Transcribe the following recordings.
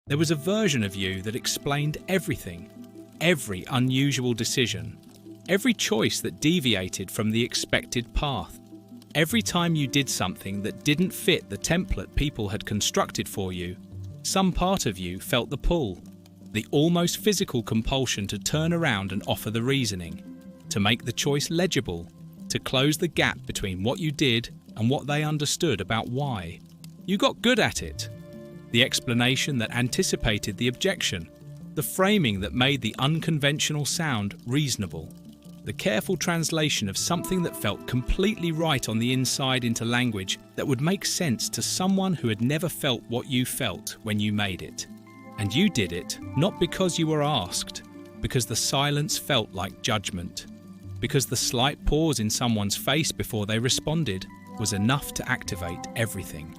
There was a version of you that explained everything, every unusual decision, every choice that deviated from the expected path. Every time you did something that didn't fit the template people had constructed for you, some part of you felt the pull, the almost physical compulsion to turn around and offer the reasoning, to make the choice legible, to close the gap between what you did and what they understood about why. You got good at it. The explanation that anticipated the objection, the framing that made the unconventional sound reasonable, the careful translation of something that felt completely right on the inside into language that would make sense to someone who had never felt what you felt when you made it. And you did it not because you were asked, because the silence felt like judgment, because the slight pause in someone's face before they responded was enough to activate everything.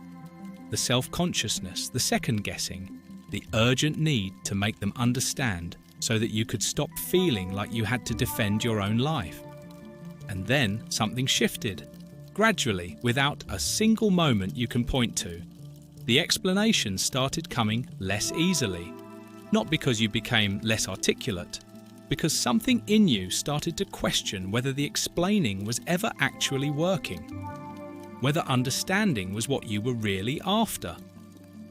The self-consciousness, the second-guessing, the urgent need to make them understand so that you could stop feeling like you had to defend your own life. And then something shifted, gradually, without a single moment you can point to. The explanations started coming less easily, not because you became less articulate, because something in you started to question whether the explaining was ever actually working, whether understanding was what you were really after,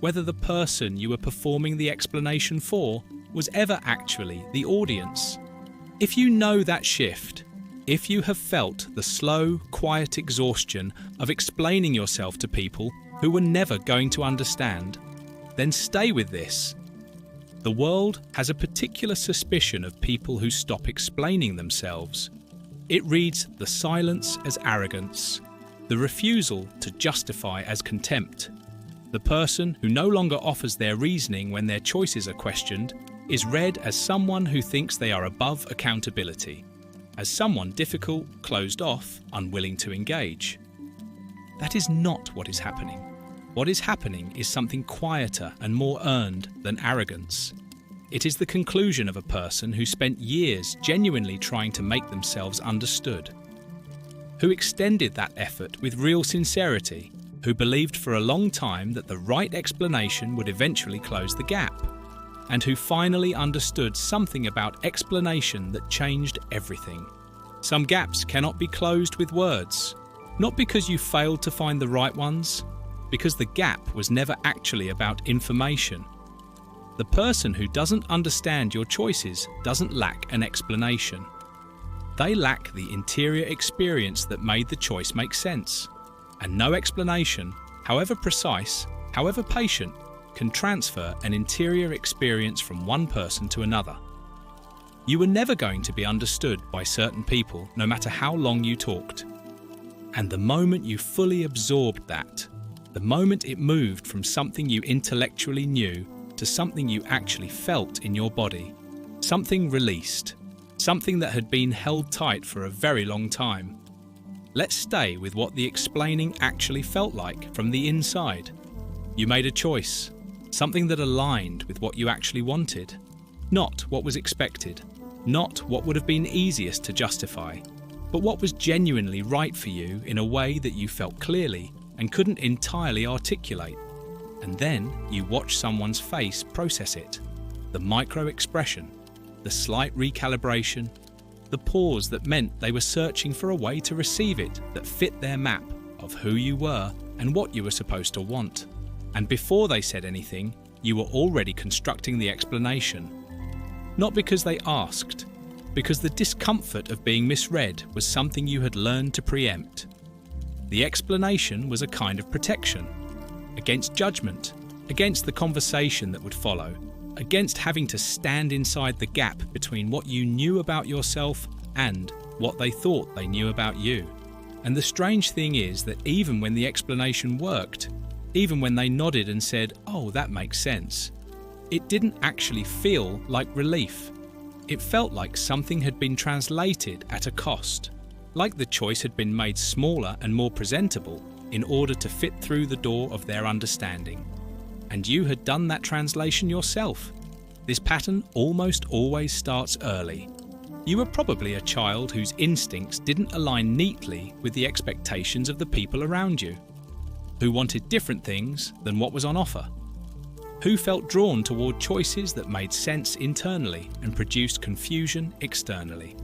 whether the person you were performing the explanation for was ever actually the audience. If you know that shift, if you have felt the slow, quiet exhaustion of explaining yourself to people who were never going to understand, then stay with this. The world has a particular suspicion of people who stop explaining themselves. It reads the silence as arrogance, the refusal to justify as contempt. The person who no longer offers their reasoning when their choices are questioned is read as someone who thinks they are above accountability, as someone difficult, closed off, unwilling to engage. That is not what is happening. What is happening is something quieter and more earned than arrogance. It is the conclusion of a person who spent years genuinely trying to make themselves understood, who extended that effort with real sincerity, who believed for a long time that the right explanation would eventually close the gap, and who finally understood something about explanation that changed everything. Some gaps cannot be closed with words, not because you failed to find the right ones, because the gap was never actually about information. The person who doesn't understand your choices doesn't lack an explanation. They lack the interior experience that made the choice make sense. And no explanation, however precise, however patient, can transfer an interior experience from one person to another. You were never going to be understood by certain people, no matter how long you talked. And the moment you fully absorbed that, the moment it moved from something you intellectually knew to something you actually felt in your body, something released, something that had been held tight for a very long time. Let's stay with what the explaining actually felt like from the inside. You made a choice, something that aligned with what you actually wanted, not what was expected, not what would have been easiest to justify, but what was genuinely right for you in a way that you felt clearly and couldn't entirely articulate. And then you watch someone's face process it, the micro-expression, the slight recalibration, the pause that meant they were searching for a way to receive it that fit their map of who you were and what you were supposed to want. And before they said anything, you were already constructing the explanation. Not because they asked, because the discomfort of being misread was something you had learned to preempt. The explanation was a kind of protection, against judgment, against the conversation that would follow, against having to stand inside the gap between what you knew about yourself and what they thought they knew about you. And the strange thing is that even when the explanation worked, even when they nodded and said, "Oh, that makes sense," it didn't actually feel like relief. It felt like something had been translated at a cost, like the choice had been made smaller and more presentable in order to fit through the door of their understanding. And you had done that translation yourself. This pattern almost always starts early. You were probably a child whose instincts didn't align neatly with the expectations of the people around you, who wanted different things than what was on offer. Who felt drawn toward choices that made sense internally and produced confusion externally?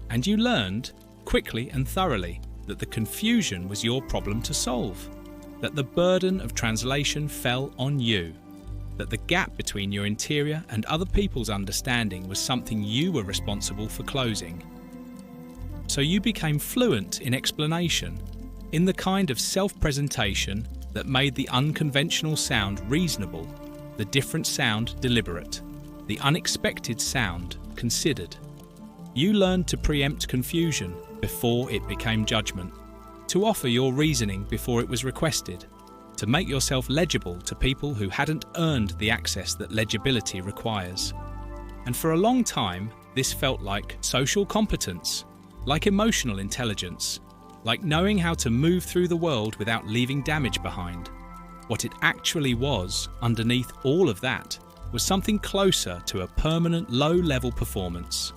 And you learned, quickly and thoroughly, that the confusion was your problem to solve, that the burden of translation fell on you, that the gap between your interior and other people's understanding was something you were responsible for closing. So you became fluent in explanation, in the kind of self-presentation that made the unconventional sound reasonable, the different sound deliberate, the unexpected sound considered. You learned to preempt confusion before it became judgment, to offer your reasoning before it was requested, to make yourself legible to people who hadn't earned the access that legibility requires. And for a long time, this felt like social competence, like emotional intelligence, like knowing how to move through the world without leaving damage behind. What it actually was, underneath all of that, was something closer to a permanent low-level performance.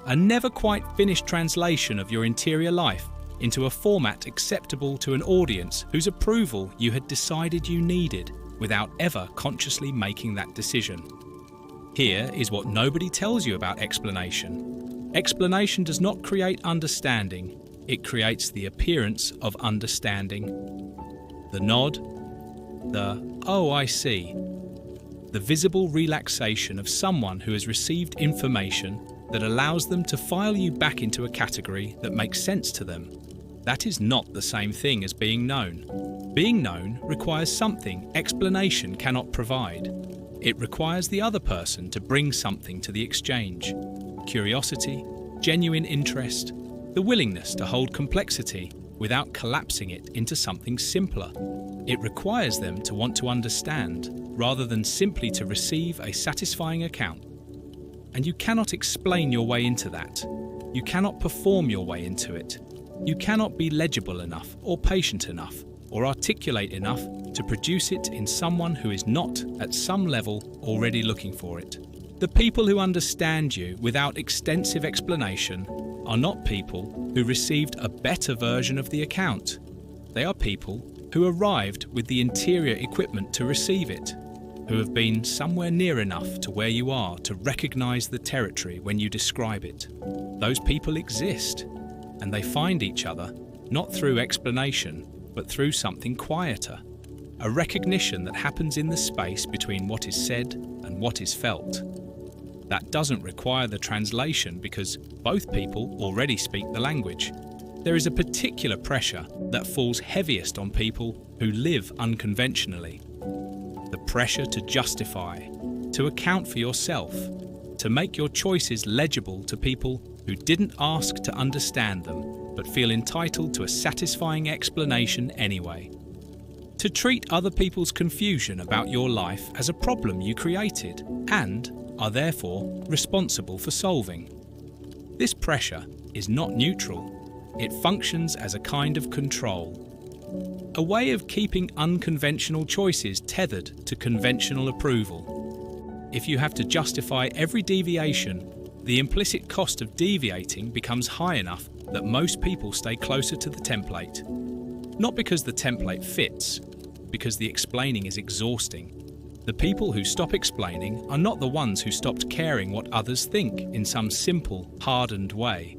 A never quite finished translation of your interior life into a format acceptable to an audience whose approval you had decided you needed without ever consciously making that decision. Here is what nobody tells you about explanation. Explanation does not create understanding, it creates the appearance of understanding. The nod, the "oh, I see," the visible relaxation of someone who has received information that allows them to file you back into a category that makes sense to them. That is not the same thing as being known. Being known requires something explanation cannot provide. It requires the other person to bring something to the exchange. Curiosity, genuine interest, the willingness to hold complexity without collapsing it into something simpler. It requires them to want to understand rather than simply to receive a satisfying account. And you cannot explain your way into that. You cannot perform your way into it. You cannot be legible enough or patient enough or articulate enough to produce it in someone who is not, at some level, already looking for it. The people who understand you without extensive explanation are not people who received a better version of the account. They are people who arrived with the interior equipment to receive it, who have been somewhere near enough to where you are to recognize the territory when you describe it. Those people exist, and they find each other not through explanation, but through something quieter, a recognition that happens in the space between what is said and what is felt. That doesn't require the translation because both people already speak the language. There is a particular pressure that falls heaviest on people who live unconventionally. The pressure to justify, to account for yourself, to make your choices legible to people who didn't ask to understand them, but feel entitled to a satisfying explanation anyway. To treat other people's confusion about your life as a problem you created and are therefore responsible for solving. This pressure is not neutral. It functions as a kind of control. A way of keeping unconventional choices tethered to conventional approval. If you have to justify every deviation, the implicit cost of deviating becomes high enough that most people stay closer to the template. Not because the template fits, because the explaining is exhausting. The people who stop explaining are not the ones who stopped caring what others think in some simple, hardened way.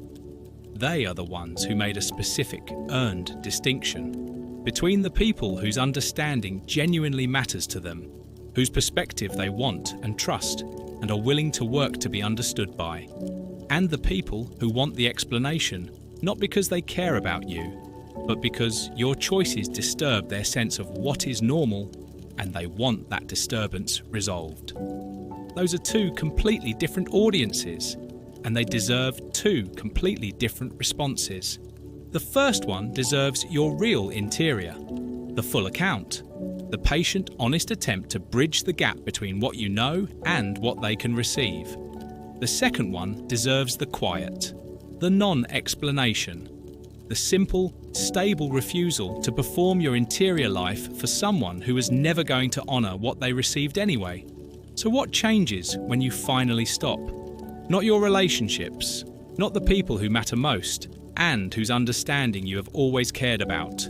They are the ones who made a specific, earned distinction between the people whose understanding genuinely matters to them, whose perspective they want and trust and are willing to work to be understood by, and the people who want the explanation, not because they care about you, but because your choices disturb their sense of what is normal and they want that disturbance resolved. Those are two completely different audiences, and they deserve two completely different responses. The first one deserves your real interior, the full account, the patient, honest attempt to bridge the gap between what you know and what they can receive. The second one deserves the quiet, the non-explanation, the simple, stable refusal to perform your interior life for someone who is never going to honour what they received anyway. So what changes when you finally stop? Not your relationships, not the people who matter most, and whose understanding you have always cared about.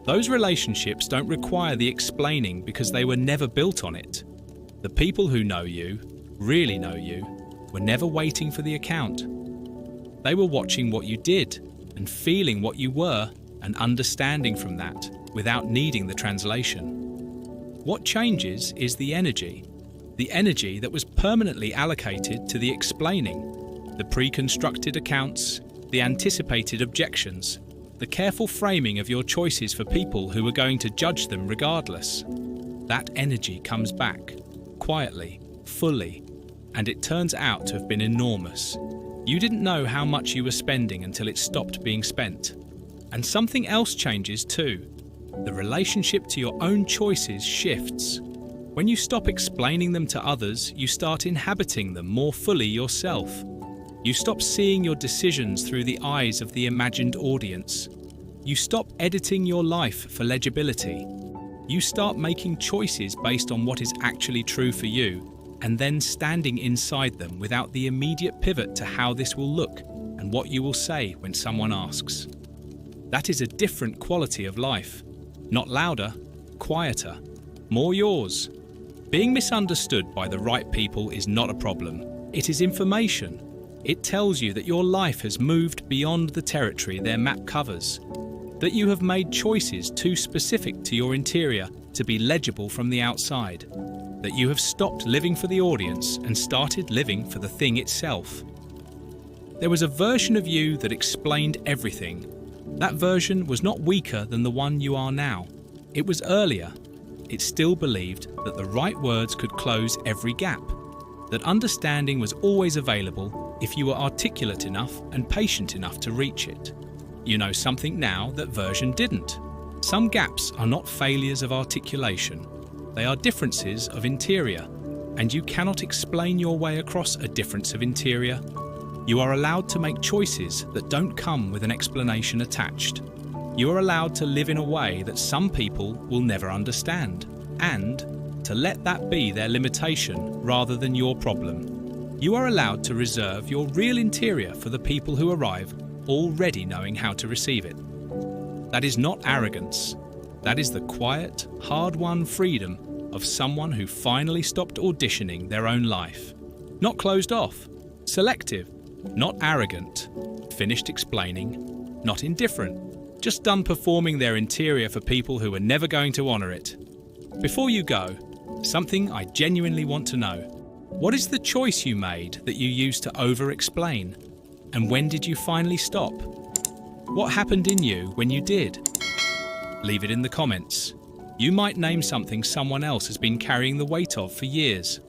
Those relationships don't require the explaining because they were never built on it. The people who know you, really know you, were never waiting for the account. They were watching what you did and feeling what you were and understanding from that without needing the translation. What changes is the energy that was permanently allocated to the explaining, the pre-constructed accounts, the anticipated objections, the careful framing of your choices for people who were going to judge them regardless. That energy comes back, quietly, fully, and it turns out to have been enormous. You didn't know how much you were spending until it stopped being spent. And something else changes too. The relationship to your own choices shifts. When you stop explaining them to others, you start inhabiting them more fully yourself. You stop seeing your decisions through the eyes of the imagined audience. You stop editing your life for legibility. You start making choices based on what is actually true for you, and then standing inside them without the immediate pivot to how this will look and what you will say when someone asks. That is a different quality of life. Not louder, quieter, more yours. Being misunderstood by the right people is not a problem. It is information. It tells you that your life has moved beyond the territory their map covers, that you have made choices too specific to your interior to be legible from the outside, that you have stopped living for the audience and started living for the thing itself. There was a version of you that explained everything. That version was not weaker than the one you are now. It was earlier. It still believed that the right words could close every gap, that understanding was always available if you were articulate enough and patient enough to reach it. You know something now that version didn't. Some gaps are not failures of articulation. They are differences of interior, and you cannot explain your way across a difference of interior. You are allowed to make choices that don't come with an explanation attached. You are allowed to live in a way that some people will never understand, and to let that be their limitation rather than your problem. You are allowed to reserve your real interior for the people who arrive already knowing how to receive it. That is not arrogance. That is the quiet, hard-won freedom of someone who finally stopped auditioning their own life. Not closed off, selective, not arrogant, finished explaining, not indifferent, just done performing their interior for people who were never going to honour it. Before you go, something I genuinely want to know. What is the choice you made that you used to over-explain? And when did you finally stop? What happened in you when you did? Leave it in the comments. You might name something someone else has been carrying the weight of for years.